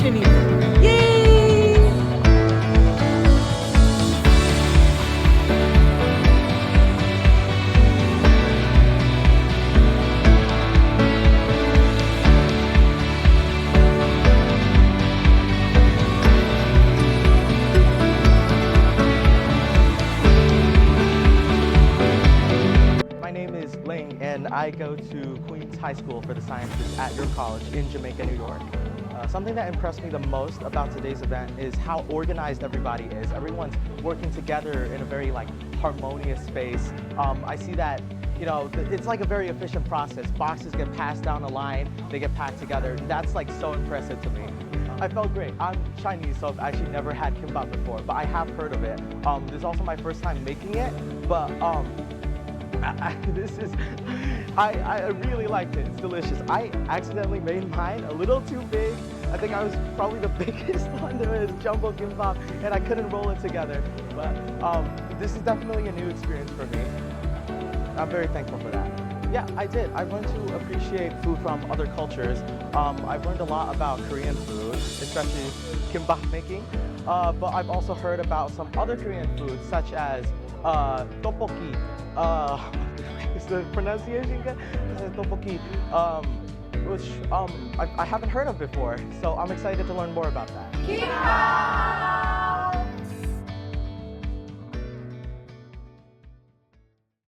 opportunity. Yay! My name is Ling, and I go to Queens High School for the Sciences at your college in Jamaica, New York. Something that impressed me the most about today's event is how organized everybody is. Everyone's working together in a very harmonious space. I see that, it's like a very efficient process. Boxes get passed down a line, they get packed together. That's so impressive to me. I felt great. I'm Chinese, so I've actually never had kimbap before, but I have heard of it. This is also my first time making it, but I really liked it. It's delicious. I accidentally made mine a little too big. I think I was probably the biggest one. There was jumbo kimbap, and I couldn't roll it together. But this is definitely a new experience for me. I'm very thankful for that. Yeah, I did. I learned to appreciate food from other cultures. I've learned a lot about Korean food, especially kimbap making. But I've also heard about some other Korean foods, such as tteokbokki. Is the pronunciation good? Tteokbokki, which I haven't heard of before. So I'm excited to learn more about that. Kimbap!